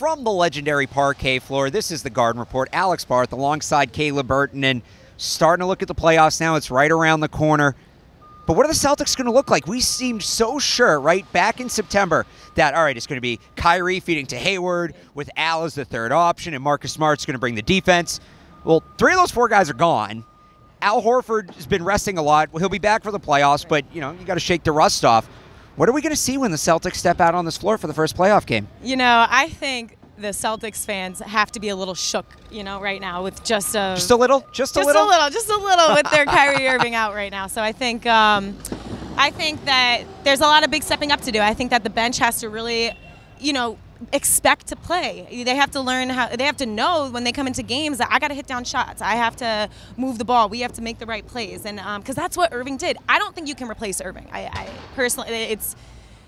From the legendary parquet floor, this is the Garden Report. Alex Barth alongside Caleb Burton, and starting to look at the playoffs now. It's right around the corner. But what are the Celtics going to look like? We seemed so sure, right, back in September that, all right, it's going to be Kyrie feeding to Hayward with Al as the third option, and Marcus Smart's going to bring the defense. Well, 3 of those 4 guys are gone. Al Horford has been resting a lot. He'll be back for the playoffs, but, you got to shake the rust off. What are we going to see when the Celtics step out on this floor for the first playoff game? I think the Celtics fans have to be a little shook, right now with just a little with their Kyrie Irving out right now. So I think that there's a lot of big stepping up to do. I think that the bench has to really, expect to play. They have to learn they have to know when they come into games that I got to hit down shots. I have to move the ball. We have to make the right plays. And because that's what Irving did. I don't think you can replace Irving. I personally,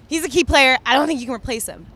he's a key player. I don't think you can replace him.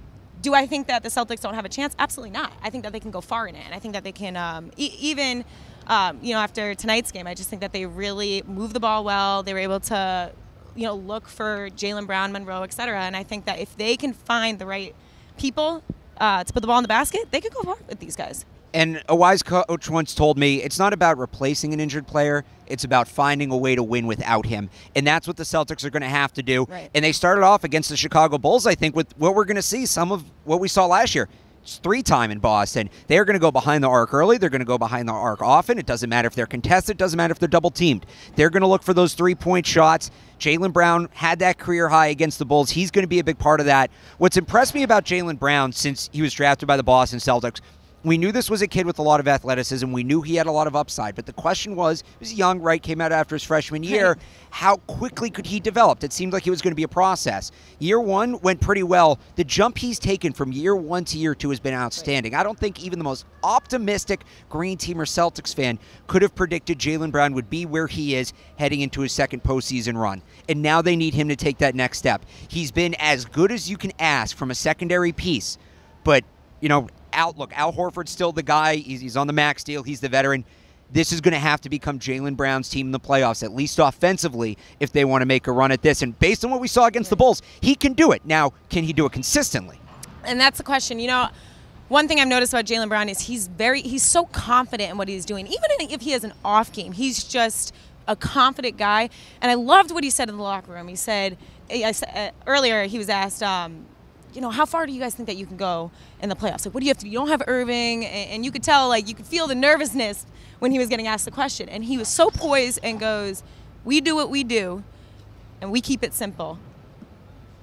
Do I think that the Celtics don't have a chance? Absolutely not. I think that they can go far in it. And I think that they can, even, after tonight's game, I just think that they really moved the ball well. They were able to, look for Jaylen Brown, Monroe, et cetera. And I think that if they can find the right people to put the ball in the basket, they could go far with these guys. And a wise coach once told me, it's not about replacing an injured player, it's about finding a way to win without him. And that's what the Celtics are going to have to do. Right. And they started off against the Chicago Bulls, I think, with what we're going to see, some of what we saw last year. It's 3-time in Boston. They're going to go behind the arc early. They're going to go behind the arc often. It doesn't matter if they're contested. It doesn't matter if they're double-teamed. They're going to look for those 3-point shots. Jaylen Brown had that career high against the Bulls. He's going to be a big part of that. What's impressed me about Jaylen Brown since he was drafted by the Boston Celtics, we knew this was a kid with a lot of athleticism. We knew he had a lot of upside. But the question was, he was young, right? Came out after his freshman year. Right. How quickly could he develop? It seemed like it was going to be a process. Year 1 went pretty well. The jump he's taken from year 1 to year 2 has been outstanding. Right. I don't think even the most optimistic Green Team or Celtics fan could have predicted Jaylen Brown would be where he is heading into his second postseason run. And now they need him to take that next step. He's been as good as you can ask from a secondary piece. But, Al Horford's still the guy. He's on the max deal. He's the veteran. This is going to have to become Jaylen Brown's team in the playoffs, at least offensively, if they want to make a run at this. And based on what we saw against the Bulls, he can do it. Now, can he do it consistently? And that's the question. One thing I've noticed about Jaylen Brown is he's so confident in what he's doing. Even if he has an off game, he's just a confident guy. And I loved what he said in the locker room. He said, earlier he was asked, how far do you guys think that you can go in the playoffs? Like, what do you have to do? You don't have Irving. And you could tell, you could feel the nervousness when he was getting asked the question. And he was so poised and goes, we do what we do, and we keep it simple,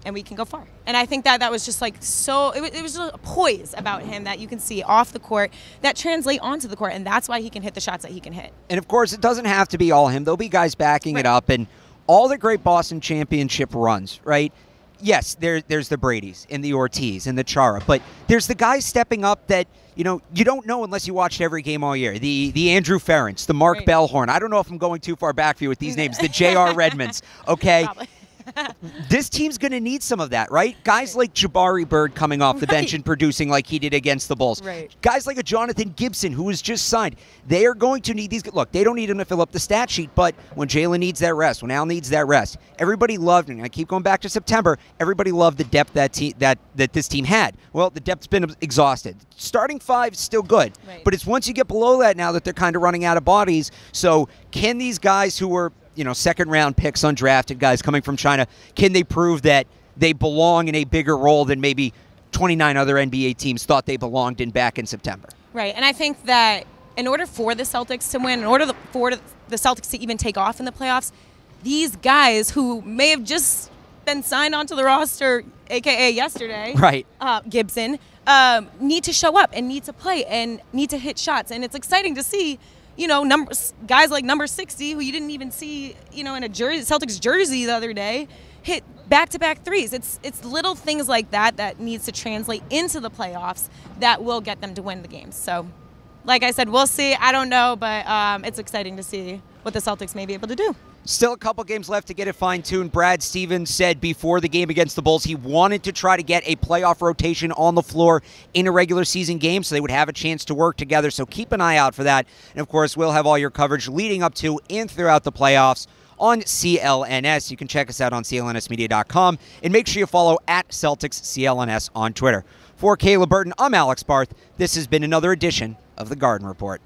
and we can go far. And I think that was just so, it was just a poise about him that you can see off the court that translate onto the court. And that's why he can hit the shots that he can hit. And, of course, it doesn't have to be all him. There'll be guys backing it up. And all the great Boston championship runs, right? Yes, there's the Bradys and the Ortiz and the Chara, but there's the guys stepping up that, you don't know unless you watched every game all year. The Andrew Ferrence, the Mark Bellhorn. I don't know if I'm going too far back for you with these names. The J.R. Redmonds, okay? Probably. This team's going to need some of that, right? Guys like Jabari Bird coming off the bench and producing like he did against the Bulls. Right. Guys like a Jonathan Gibson, who was just signed. They are going to need these. Look, they don't need him to fill up the stat sheet, but when Jaylen needs that rest, when Al needs that rest, everybody loved, and I keep going back to September, everybody loved the depth that this team had. Well, the depth's been exhausted. Starting 5 is still good, but it's once you get below that now that they're kind of running out of bodies. So can these guys who were second-round picks, undrafted guys coming from China, can they prove that they belong in a bigger role than maybe 29 other NBA teams thought they belonged in back in September? Right, and I think that in order for the Celtics to win, in order for the Celtics to even take off in the playoffs, these guys who may have just been signed onto the roster, a.k.a. yesterday, right, Gibson, need to show up and need to play and need to hit shots. And it's exciting to see guys like number 60, who you didn't even see, in a Celtics jersey the other day, hit back-to-back threes. It's little things like that needs to translate into the playoffs that will get them to win the games. So, like I said, we'll see. I don't know, but it's exciting to see what the Celtics may be able to do. Still a couple games left to get it fine-tuned. Brad Stevens said before the game against the Bulls he wanted to try to get a playoff rotation on the floor in a regular season game so they would have a chance to work together. So keep an eye out for that. And, of course, we'll have all your coverage leading up to and throughout the playoffs on CLNS. You can check us out on clnsmedia.com. And make sure you follow @CelticsCLNS on Twitter. For Caleb Burton, I'm Alex Barth. This has been another edition of the Garden Report.